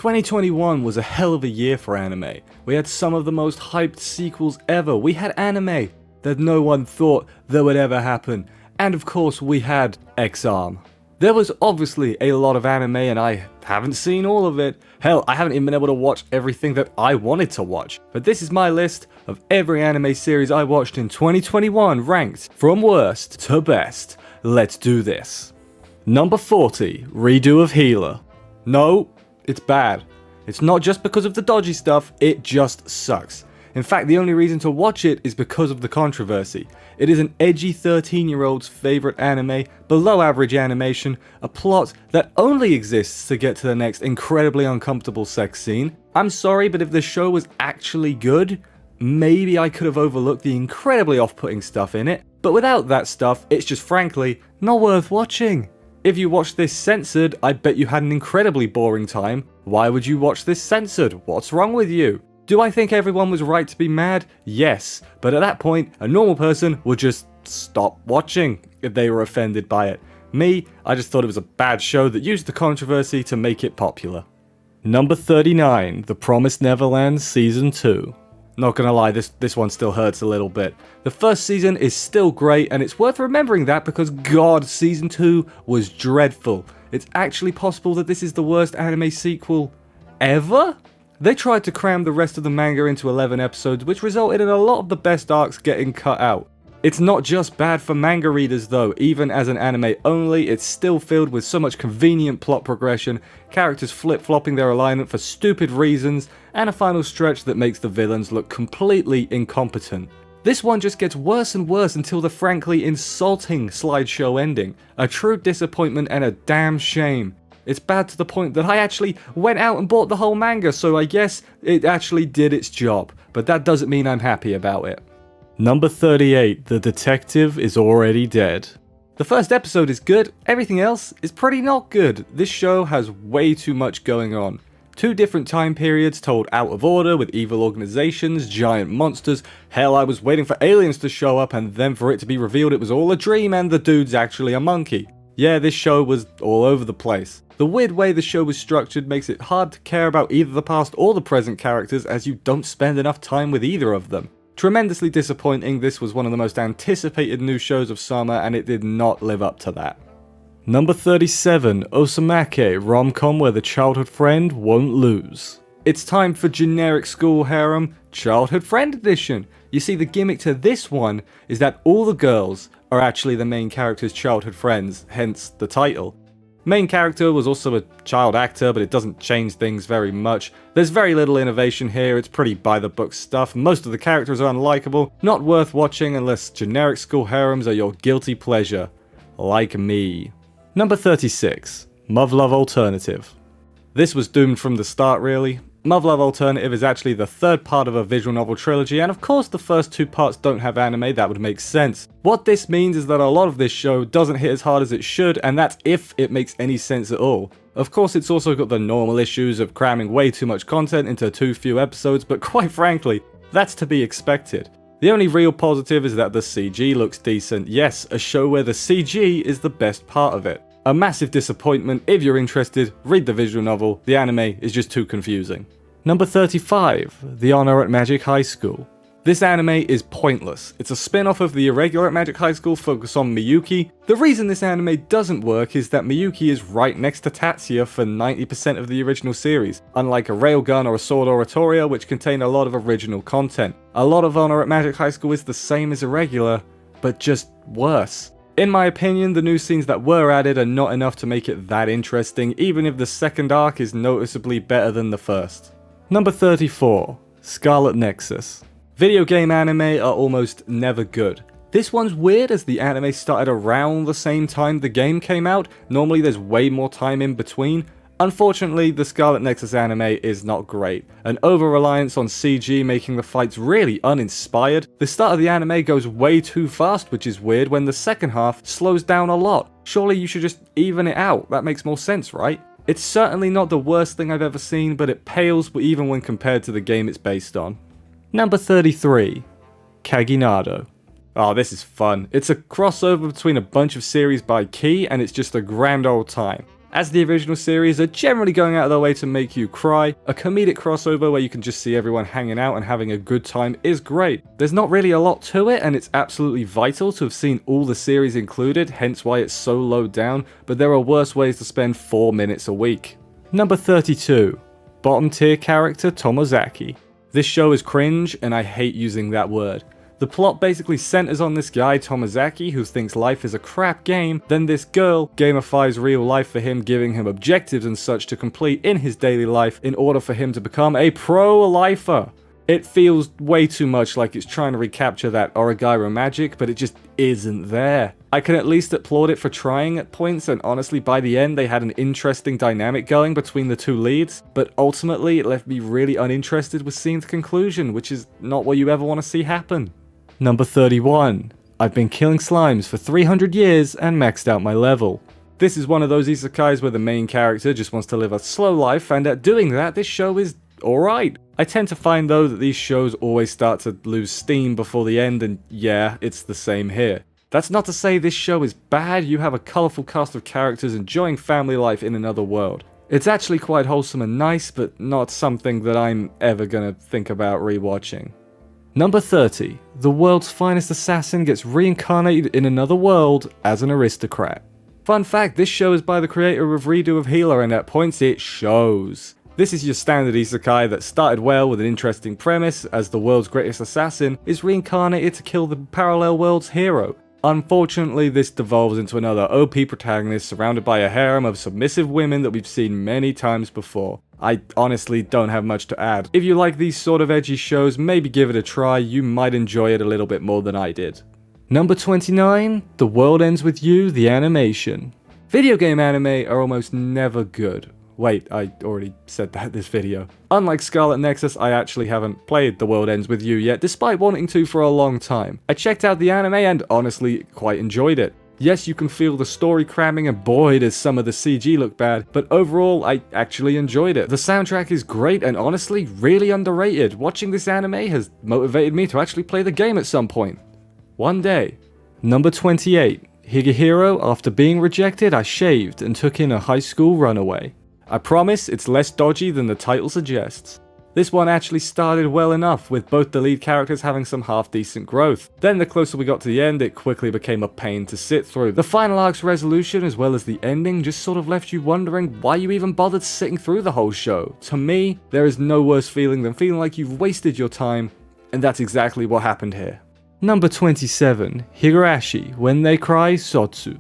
2021 was a hell of a year for anime. We had some of the most hyped sequels ever. We had anime that no one thought that would ever happen. And of course we had X-Arm. There was obviously a lot of anime and I haven't seen all of it. Hell, I haven't even been able to watch everything that I wanted to watch. But this is my list of every anime series I watched in 2021 ranked from worst to best. Let's do this. Number 40, redo of Healer. No, it's bad. It's not just because of the dodgy stuff, it just sucks. In fact, the only reason to watch it is because of the controversy. It is an edgy 13-year-old's favourite anime, below average animation, a plot that only exists to get to the next incredibly uncomfortable sex scene. I'm sorry, but if the show was actually good, maybe I could have overlooked the incredibly off-putting stuff in it, but without that stuff, it's just frankly not worth watching. If you watched this censored, I bet you had an incredibly boring time. Why would you watch this censored? What's wrong with you? Do I think everyone was right to be mad? Yes, but at that point, a normal person would just stop watching if they were offended by it. Me, I just thought it was a bad show that used the controversy to make it popular. Number 39, The Promised Neverland Season 2. Not gonna lie, this one still hurts a little bit. The first season is still great, and it's worth remembering that because God, Season 2 was dreadful. It's actually possible that this is the worst anime sequel ever? They tried to cram the rest of the manga into 11 episodes, which resulted in a lot of the best arcs getting cut out. It's not just bad for manga readers though, even as an anime only, it's still filled with so much convenient plot progression, characters flip-flopping their alignment for stupid reasons, and a final stretch that makes the villains look completely incompetent. This one just gets worse and worse until the frankly insulting slideshow ending. A true disappointment and a damn shame. It's bad to the point that I actually went out and bought the whole manga, so I guess it actually did its job, but that doesn't mean I'm happy about it. Number 38, The Detective is Already Dead. The first episode is good, everything else is pretty not good. This show has way too much going on. Two different time periods told out of order with evil organizations, giant monsters. Hell, I was waiting for aliens to show up and then for it to be revealed it was all a dream and the dude's actually a monkey. Yeah, this show was all over the place. The weird way the show was structured makes it hard to care about either the past or the present characters as you don't spend enough time with either of them. Tremendously disappointing, this was one of the most anticipated new shows of summer and it did not live up to that. Number 37, Osamake, rom-com where the childhood friend won't lose. It's time for generic school harem, childhood friend edition. You see, the gimmick to this one is that all the girls are actually the main character's childhood friends, hence the title. Main character was also a child actor, but it doesn't change things very much. There's very little innovation here, it's pretty by-the-book stuff, most of the characters are unlikable, not worth watching unless generic school harems are your guilty pleasure. Like me. Number 36, Muv-Luv Alternative. This was doomed from the start really. Muv-Luv Alternative is actually the third part of a visual novel trilogy, and of course the first two parts don't have anime, that would make sense. What this means is that a lot of this show doesn't hit as hard as it should, and that's if it makes any sense at all. Of course it's also got the normal issues of cramming way too much content into too few episodes, but quite frankly, that's to be expected. The only real positive is that the CG looks decent. Yes, a show where the CG is the best part of it. A massive disappointment. If you're interested, read the visual novel, the anime is just too confusing. Number 35, The Honor at Magic High School. This anime is pointless. It's a spin-off of The Irregular at Magic High School focused on Miyuki. The reason this anime doesn't work is that Miyuki is right next to Tatsuya for 90% of the original series, unlike a Railgun or a Sword Oratoria which contain a lot of original content. A lot of Honor at Magic High School is the same as Irregular, but just worse. In my opinion, the new scenes that were added are not enough to make it that interesting, even if the second arc is noticeably better than the first. Number 34, Scarlet Nexus. Video game anime are almost never good. This one's weird as the anime started around the same time the game came out, normally there's way more time in between. Unfortunately, the Scarlet Nexus anime is not great. An over-reliance on CG making the fights really uninspired. The start of the anime goes way too fast, which is weird, when the second half slows down a lot. Surely you should just even it out, that makes more sense, right? It's certainly not the worst thing I've ever seen, but it pales even when compared to the game it's based on. Number 33, KAGINADO. Oh, this is fun. It's a crossover between a bunch of series by Key, and it's just a grand old time. as the original series are generally going out of their way to make you cry. A comedic crossover where you can just see everyone hanging out and having a good time is great. There's not really a lot to it, and it's absolutely vital to have seen all the series included, hence why it's so low down, but there are worse ways to spend 4 minutes a week. Number 32. Bottom tier character Tomozaki. This show is cringe, and I hate using that word. The plot basically centers on this guy, Tomozaki, who thinks life is a crap game, then this girl gamifies real life for him, giving him objectives and such to complete in his daily life in order for him to become a pro-lifer. It feels way too much like it's trying to recapture that Origairu magic, but it just isn't there. I can at least applaud it for trying at points, and honestly by the end they had an interesting dynamic going between the two leads, but ultimately it left me really uninterested with seeing the conclusion, which is not what you ever want to see happen. Number 31. I've been killing slimes for 300 years and maxed out my level. This is one of those isekais where the main character just wants to live a slow life, and at doing that this show is alright. I tend to find though that these shows always start to lose steam before the end, and yeah, it's the same here. That's not to say this show is bad. You have a colourful cast of characters enjoying family life in another world. It's actually quite wholesome and nice, but not something that I'm ever gonna think about rewatching. Number 30. The world's finest assassin gets reincarnated in another world as an aristocrat. Fun fact, this show is by the creator of Redo of Healer, and at points it shows. This is your standard isekai that started well with an interesting premise, as the world's greatest assassin is reincarnated to kill the parallel world's hero. Unfortunately, this devolves into another OP protagonist surrounded by a harem of submissive women that we've seen many times before. I honestly don't have much to add. If you like these sort of edgy shows, maybe give it a try, you might enjoy it a little bit more than I did. Number 29, The World Ends With You, the animation. Video game anime are almost never good. Wait, I already said that in this video. Unlike Scarlet Nexus, I actually haven't played The World Ends With You yet, despite wanting to for a long time. I checked out the anime and honestly quite enjoyed it. Yes, you can feel the story cramming, and boy does some of the CG look bad, but overall I actually enjoyed it. The soundtrack is great and honestly really underrated. Watching this anime has motivated me to actually play the game at some point. One day. Number 28. HigeHiro, after being rejected, I shaved and took in a high school runaway. I promise it's less dodgy than the title suggests. This one actually started well enough, with both the lead characters having some half-decent growth. Then the closer we got to the end, it quickly became a pain to sit through. The final arc's resolution, as well as the ending, just sort of left you wondering why you even bothered sitting through the whole show. To me, there is no worse feeling than feeling like you've wasted your time, and that's exactly what happened here. Number 27. Higurashi, When They Cry, Sotsu.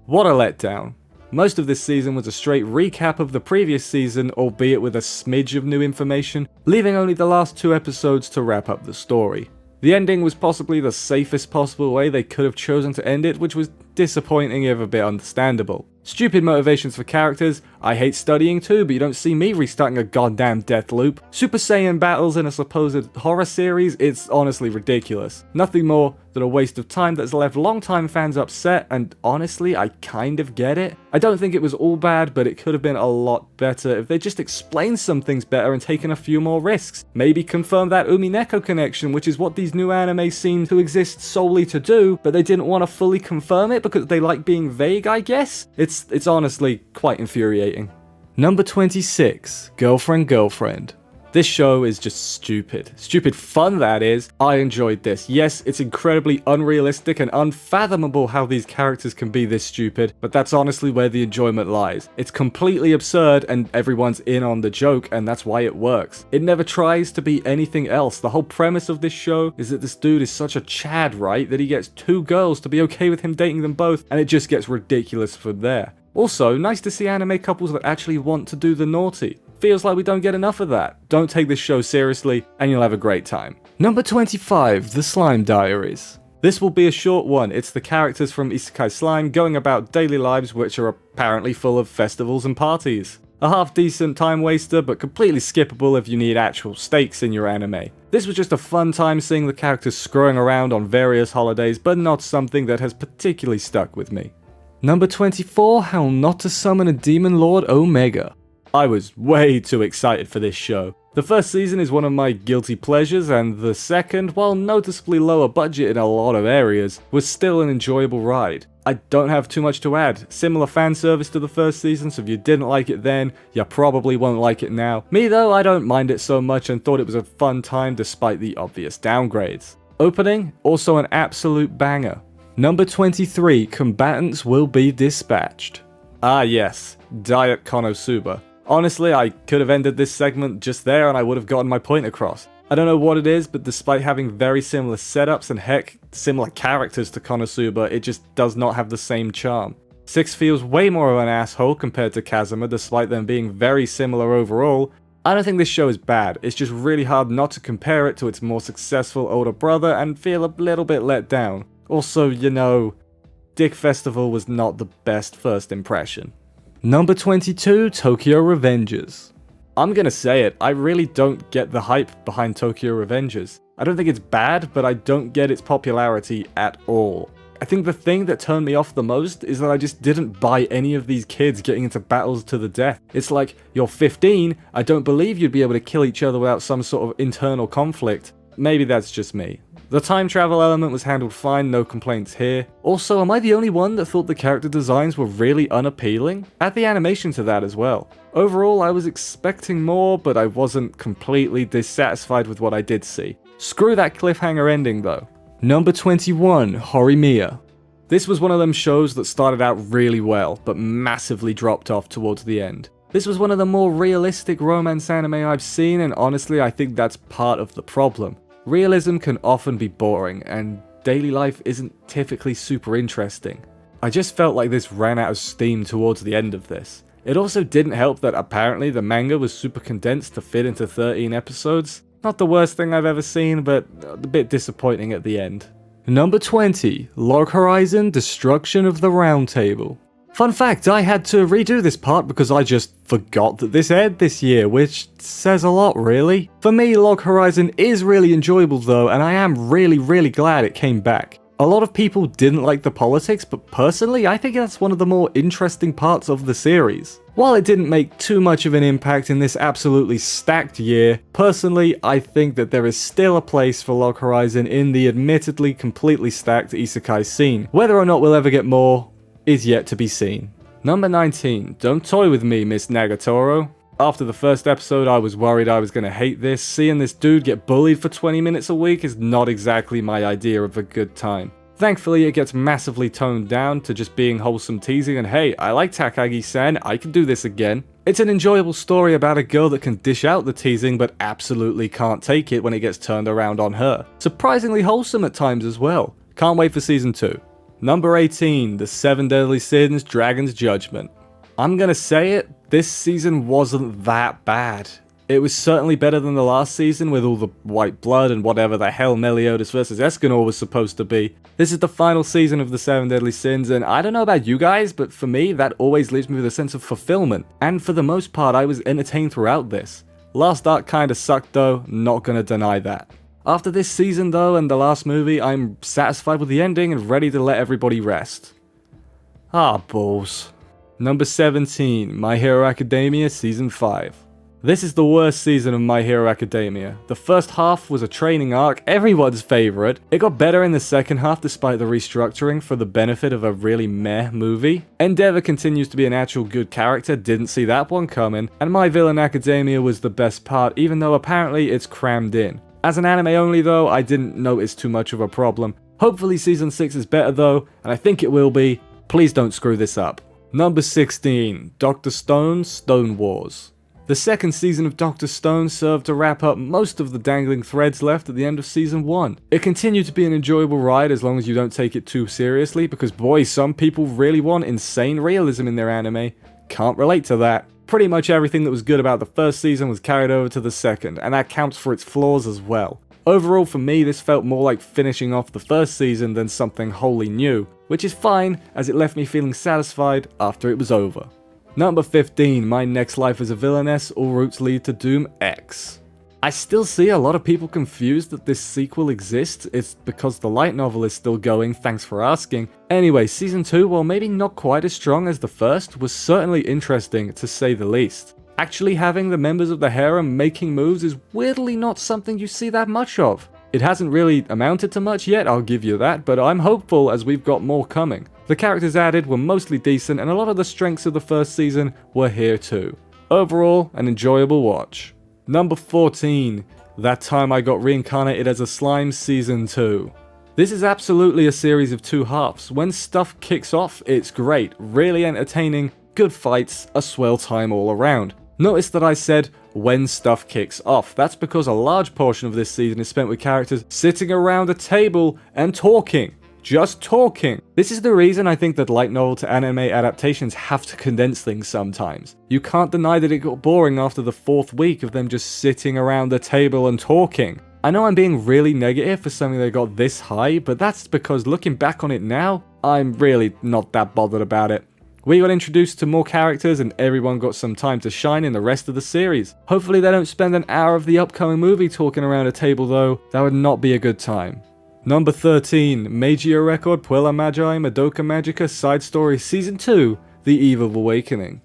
What a letdown. Most of this season was a straight recap of the previous season, albeit with a smidge of new information, leaving only the last 2 episodes to wrap up the story. The ending was possibly the safest possible way they could have chosen to end it, which was disappointing if a bit understandable. Stupid motivations for characters. I hate studying too, but you don't see me restarting a goddamn death loop. Super Saiyan battles in a supposed horror series, it's honestly ridiculous. Nothing more than a waste of time that's left longtime fans upset, and honestly, I kind of get it. I don't think it was all bad, but it could have been a lot better if they just explained some things better and taken a few more risks. Maybe confirm that Umineko connection, which is what these new anime seem to exist solely to do, but they didn't want to fully confirm it because they like being vague, I guess? It's honestly quite infuriating. Number 26. Girlfriend. This show is just stupid. Stupid fun, that is. I enjoyed this. Yes, it's incredibly unrealistic and unfathomable how these characters can be this stupid, but that's honestly where the enjoyment lies. It's completely absurd and everyone's in on the joke, and that's why it works. It never tries to be anything else. The whole premise of this show is that this dude is such a Chad, right, that he gets 2 girls to be okay with him dating them both, and it just gets ridiculous from there. Also, nice to see anime couples that actually want to do the naughty. Feels like we don't get enough of that. Don't take this show seriously, and you'll have a great time. Number 25, The Slime Diaries. This will be a short one. It's the characters from Isekai Slime going about daily lives which are apparently full of festivals and parties. A half-decent time waster, but completely skippable if you need actual stakes in your anime. This was just a fun time seeing the characters screwing around on various holidays, but not something that has particularly stuck with me. Number 24, How Not to Summon a Demon Lord Omega. I was way too excited for this show. The first season is one of my guilty pleasures, and the second, while noticeably lower budget in a lot of areas, was still an enjoyable ride. I don't have too much to add. Similar fan service to the first season, so if you didn't like it then, you probably won't like it now. Me though, I don't mind it so much and thought it was a fun time despite the obvious downgrades. Opening, also an absolute banger. Number 23, combatants will be dispatched. Ah yes, Diet Konosuba. Honestly, I could have ended this segment just there and I would have gotten my point across. I don't know what it is, but despite having very similar setups and heck, similar characters to Konosuba, it just does not have the same charm. 6 feels way more of an asshole compared to Kazuma despite them being very similar overall. I don't think this show is bad, it's just really hard not to compare it to its more successful older brother and feel a little bit let down. Also, you know, Dick Festival was not the best first impression. Number 22, Tokyo Revengers. I'm gonna say it, I really don't get the hype behind Tokyo Revengers. I don't think it's bad, but I don't get its popularity at all. I think the thing that turned me off the most is that I just didn't buy any of these kids getting into battles to the death. It's like, you're 15, I don't believe you'd be able to kill each other without some sort of internal conflict. Maybe that's just me. The time travel element was handled fine, no complaints here. Also, am I the only one that thought the character designs were really unappealing? Add the animation to that as well. Overall, I was expecting more, but I wasn't completely dissatisfied with what I did see. Screw that cliffhanger ending though. Number 21, HORIMIYA. This was one of them shows that started out really well, but massively dropped off towards the end. This was one of the more realistic romance anime I've seen, and honestly I think that's part of the problem. Realism can often be boring, and daily life isn't typically super interesting. I just felt like this ran out of steam towards the end of this. It also didn't help that apparently the manga was super condensed to fit into 13 episodes. Not the worst thing I've ever seen, but a bit disappointing at the end. Number 20, Log Horizon Destruction of the Round Table. Fun fact, I had to redo this part because I just forgot that this aired this year, which says a lot really. For me, Log Horizon is really enjoyable though, and I am really glad it came back. A lot of people didn't like the politics, but personally, I think that's one of the more interesting parts of the series. While it didn't make too much of an impact in this absolutely stacked year, personally, I think that there is still a place for Log Horizon in the admittedly completely stacked isekai scene. Whether or not we'll ever get more is yet to be seen. Number 19, Don't Toy With Me, Miss Nagatoro. After the first episode, I was worried I was gonna hate this. Seeing this dude get bullied for 20 minutes a week is not exactly my idea of a good time. Thankfully, it gets massively toned down to just being wholesome teasing and hey, I like Takagi-san, I can do this again. It's an enjoyable story about a girl that can dish out the teasing but absolutely can't take it when it gets turned around on her. Surprisingly wholesome at times as well. Can't wait for season 2. Number 18, The 7 Deadly Sins, Dragon's Judgment. I'm gonna say it, this season wasn't that bad. It was certainly better than the last season with all the white blood and whatever the hell Meliodas vs Escanor was supposed to be. This is the final season of The 7 Deadly Sins, and I don't know about you guys, but for me that always leaves me with a sense of fulfillment. And for the most part I was entertained throughout this. Last arc kinda sucked though, not gonna deny that. After this season though and the last movie, I'm satisfied with the ending and ready to let everybody rest. Ah, balls. Number 17, My Hero Academia Season 5. This is the worst season of My Hero Academia. The first half was a training arc, everyone's favourite. It got better in the second half despite the restructuring for the benefit of a really meh movie. Endeavor continues to be an actual good character, didn't see that one coming, and My Villain Academia was the best part even though apparently it's crammed in. As an anime only though, I didn't notice too much of a problem. Hopefully season 6 is better though, and I think it will be. Please don't screw this up. Number 16, Dr. Stone's Stone Wars. The second season of Dr. Stone served to wrap up most of the dangling threads left at the end of season 1. It continued to be an enjoyable ride as long as you don't take it too seriously, because boy, some people really want insane realism in their anime. Can't relate to that. Pretty much everything that was good about the first season was carried over to the second, and that counts for its flaws as well. Overall for me this felt more like finishing off the first season than something wholly new, which is fine as it left me feeling satisfied after it was over. Number 15, My Next Life as a Villainess, All Routes Lead to Doom X. I still see a lot of people confused that this sequel exists. It's because the light novel is still going, thanks for asking. Anyway, season 2, while maybe not quite as strong as the first, was certainly interesting to say the least. Actually having the members of the harem making moves is weirdly not something you see that much of. It hasn't really amounted to much yet, I'll give you that, but I'm hopeful as we've got more coming. The characters added were mostly decent, and a lot of the strengths of the first season were here too. Overall, an enjoyable watch. Number 14. That Time I Got Reincarnated as a Slime Season 2. This is absolutely a series of two halves. When stuff kicks off, it's great, really entertaining, good fights, a swell time all around. Notice that I said, when stuff kicks off. That's because a large portion of this season is spent with characters sitting around a table and talking. Just talking. This is the reason I think that light novel to anime adaptations have to condense things sometimes. You can't deny that it got boring after the 4th week of them just sitting around the table and talking. I know I'm being really negative for something that got this high, but that's because looking back on it now, I'm really not that bothered about it. We got introduced to more characters and everyone got some time to shine in the rest of the series. Hopefully they don't spend an hour of the upcoming movie talking around a table though, that would not be a good time. Number 13, Meiji Record Puella Magi Madoka Magica Side Story Season 2, The Eve of Awakening.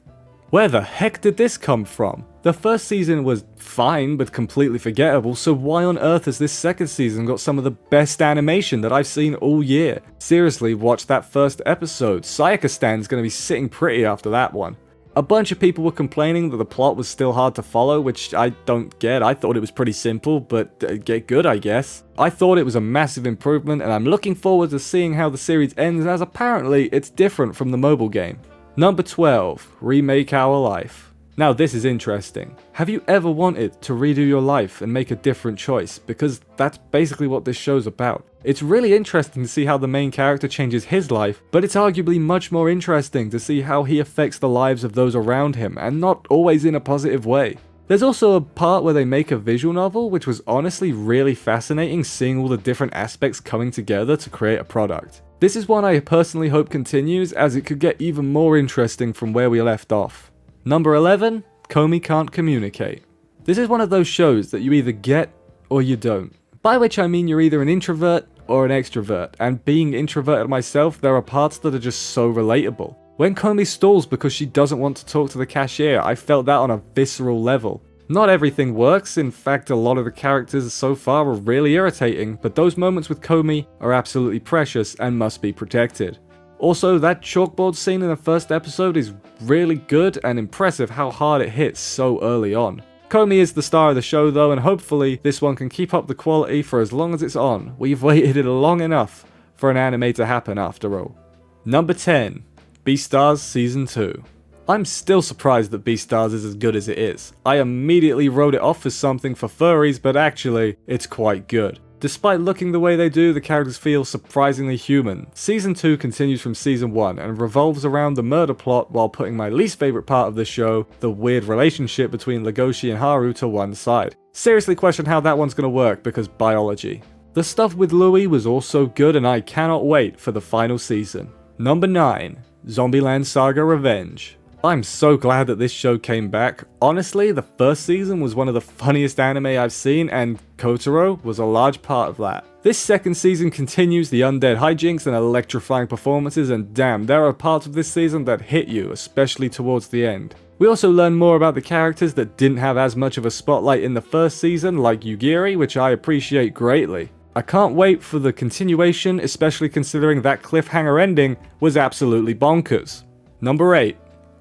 Where the heck did this come from? The first season was fine but completely forgettable, so why on earth has this second season got some of the best animation that I've seen all year? Seriously, watch that first episode. Sayaka Stan's gonna be sitting pretty after that one. A bunch of people were complaining that the plot was still hard to follow, which I don't get. I thought it was pretty simple, but get good, I guess. I thought it was a massive improvement, and I'm looking forward to seeing how the series ends, as apparently it's different from the mobile game. Number 12, Remake Our Life. Now this is interesting. Have you ever wanted to redo your life and make a different choice? Because that's basically what this show's about. It's really interesting to see how the main character changes his life, but it's arguably much more interesting to see how he affects the lives of those around him, and not always in a positive way. There's also a part where they make a visual novel, which was honestly really fascinating, seeing all the different aspects coming together to create a product. This is one I personally hope continues, as it could get even more interesting from where we left off. Number 11, Komi Can't Communicate. This is one of those shows that you either get or you don't. By which I mean you're either an introvert or an extrovert, and being introverted myself, there are parts that are just so relatable. When Komi stalls because she doesn't want to talk to the cashier, I felt that on a visceral level. Not everything works, in fact a lot of the characters so far are really irritating, but those moments with Komi are absolutely precious and must be protected. Also, that chalkboard scene in the first episode is really good and impressive how hard it hits so early on. Komi is the star of the show though, and hopefully this one can keep up the quality for as long as it's on. We've waited long enough for an anime to happen after all. Number 10, BEASTARS Season 2. I'm still surprised that BEASTARS is as good as it is. I immediately wrote it off as something for furries, but actually, it's quite good. Despite looking the way they do, the characters feel surprisingly human. Season 2 continues from Season 1 and revolves around the murder plot while putting my least favourite part of the show, the weird relationship between Legoshi and Haru, to one side. Seriously question how that one's gonna work because biology. The stuff with Louis was also good and I cannot wait for the final season. Number 9, Zombieland Saga Revenge. I'm so glad that this show came back. Honestly, the first season was one of the funniest anime I've seen, and Kotaro was a large part of that. This second season continues the undead hijinks and electrifying performances, and damn, there are parts of this season that hit you, especially towards the end. We also learn more about the characters that didn't have as much of a spotlight in the first season, like Yugiri, which I appreciate greatly. I can't wait for the continuation, especially considering that cliffhanger ending was absolutely bonkers. Number 8.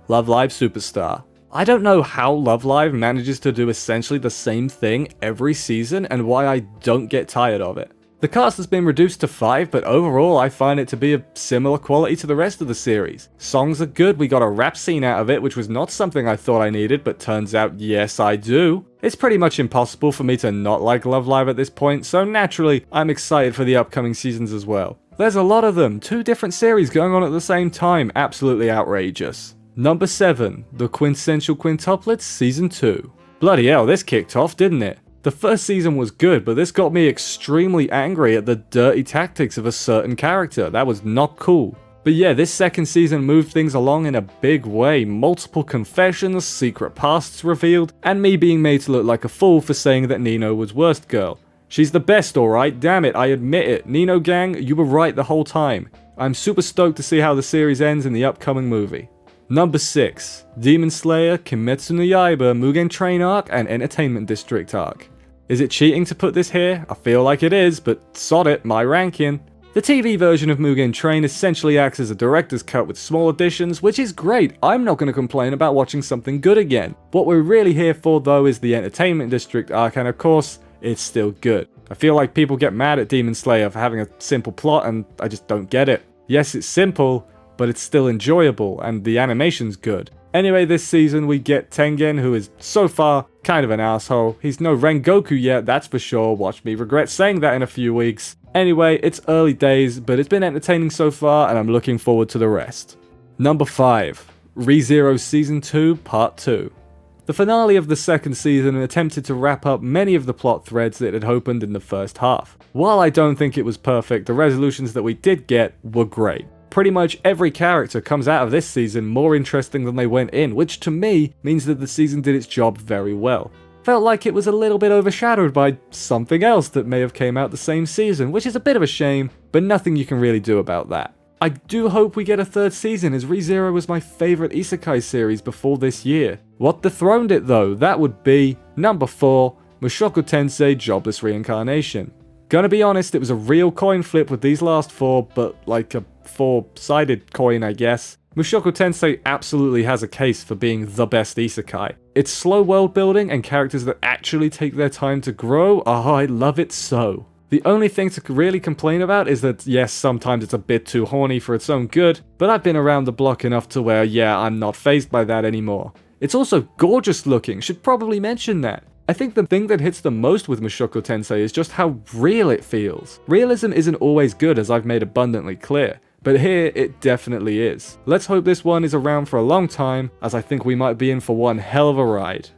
Love Live Superstar. I don't know how Love Live manages to do essentially the same thing every season and why I don't get tired of it. The cast has been reduced to 5, but overall I find it to be of similar quality to the rest of the series. Songs are good, we got a rap scene out of it, which was not something I thought I needed, but turns out yes I do. It's pretty much impossible for me to not like Love Live at this point, so naturally I'm excited for the upcoming seasons as well. There's a lot of them, 2 different series going on at the same time, absolutely outrageous. Number 7, The Quintessential Quintuplets Season 2. Bloody hell, this kicked off, didn't it? The first season was good, but this got me extremely angry at the dirty tactics of a certain character. That was not cool. But yeah, this second season moved things along in a big way. Multiple confessions, secret pasts revealed, and me being made to look like a fool for saying that Nino was worst girl. She's the best, alright, damn it, I admit it. Nino gang, you were right the whole time. I'm super stoked to see how the series ends in the upcoming movie. Number 6, Demon Slayer, Kimetsu no Yaiba, Mugen Train Arc, and Entertainment District Arc. Is it cheating to put this here? I feel like it is, but sod it, my ranking. The TV version of Mugen Train essentially acts as a director's cut with small additions, which is great. I'm not going to complain about watching something good again. What we're really here for though is the Entertainment District arc, and of course, it's still good. I feel like people get mad at Demon Slayer for having a simple plot, and I just don't get it. Yes, it's simple, but it's still enjoyable, and the animation's good. Anyway, this season we get Tengen, who is so far kind of an asshole. He's no Rengoku yet, that's for sure. Watch me regret saying that in a few weeks. Anyway, it's early days, but it's been entertaining so far, and I'm looking forward to the rest. Number 5. ReZero Season 2 Part 2. The finale of the second season attempted to wrap up many of the plot threads that had opened in the first half. While I don't think it was perfect, the resolutions that we did get were great. Pretty much every character comes out of this season more interesting than they went in, which to me means that the season did its job very well. Felt like it was a little bit overshadowed by something else that may have came out the same season, which is a bit of a shame, but nothing you can really do about that. I do hope we get a third season, as ReZero was my favourite isekai series before this year. What dethroned it though? That would be number 4, Mushoku Tensei Jobless Reincarnation. Gonna be honest, it was a real coin flip with these last 4, but like a 4-sided coin, I guess. Mushoku Tensei absolutely has a case for being the best isekai. Its slow world building and characters that actually take their time to grow, oh, I love it so. The only thing to really complain about is that yes, sometimes it's a bit too horny for its own good, but I've been around the block enough to where yeah, I'm not fazed by that anymore. It's also gorgeous looking, should probably mention that. I think the thing that hits the most with Mushoku Tensei is just how real it feels. Realism isn't always good, as I've made abundantly clear, but here it definitely is. Let's hope this one is around for a long time, as I think we might be in for one hell of a ride.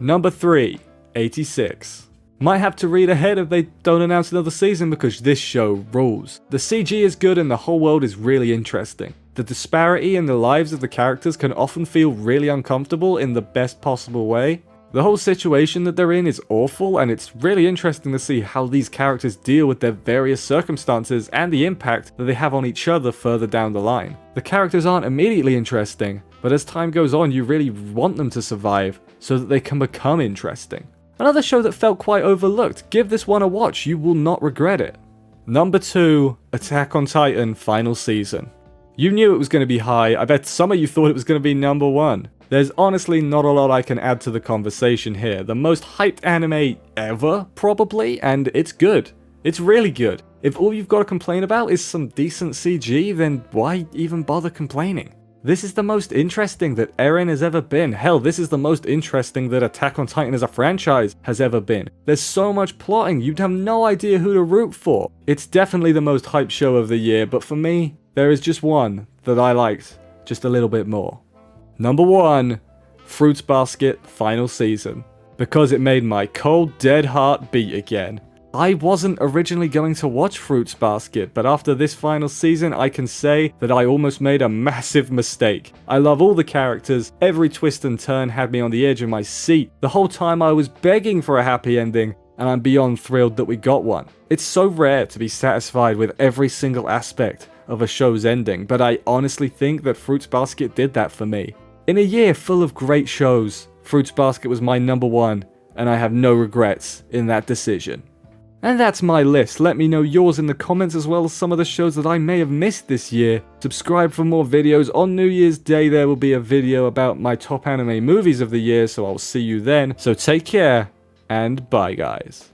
Number 3, 86. Might have to read ahead if they don't announce another season because this show rules. The CG is good and the whole world is really interesting. The disparity in the lives of the characters can often feel really uncomfortable in the best possible way. The whole situation that they're in is awful, and it's really interesting to see how these characters deal with their various circumstances and the impact that they have on each other further down the line. The characters aren't immediately interesting, but as time goes on you really want them to survive so that they can become interesting. Another show that felt quite overlooked. Give this one a watch, you will not regret it. Number 2, Attack on Titan Final Season. You knew it was going to be high, I bet some of you thought it was going to be number 1. There's honestly not a lot I can add to the conversation here. The most hyped anime ever, probably, and it's good. It's really good. If all you've got to complain about is some decent CG, then why even bother complaining? This is the most interesting that Eren has ever been. Hell, this is the most interesting that Attack on Titan as a franchise has ever been. There's so much plotting, you'd have no idea who to root for. It's definitely the most hyped show of the year, but for me, there is just one that I liked just a little bit more. Number 1, Fruits Basket Final Season. Because it made my cold, dead heart beat again. I wasn't originally going to watch Fruits Basket, but after this final season, I can say that I almost made a massive mistake. I love all the characters, every twist and turn had me on the edge of my seat. The whole time I was begging for a happy ending, and I'm beyond thrilled that we got one. It's so rare to be satisfied with every single aspect of a show's ending, but I honestly think that Fruits Basket did that for me. In a year full of great shows, Fruits Basket was my number 1, and I have no regrets in that decision. And that's my list. Let me know yours in the comments, as well as some of the shows that I may have missed this year. Subscribe for more videos. On New Year's Day there will be a video about my top anime movies of the year, so I'll see you then. So take care, and bye guys.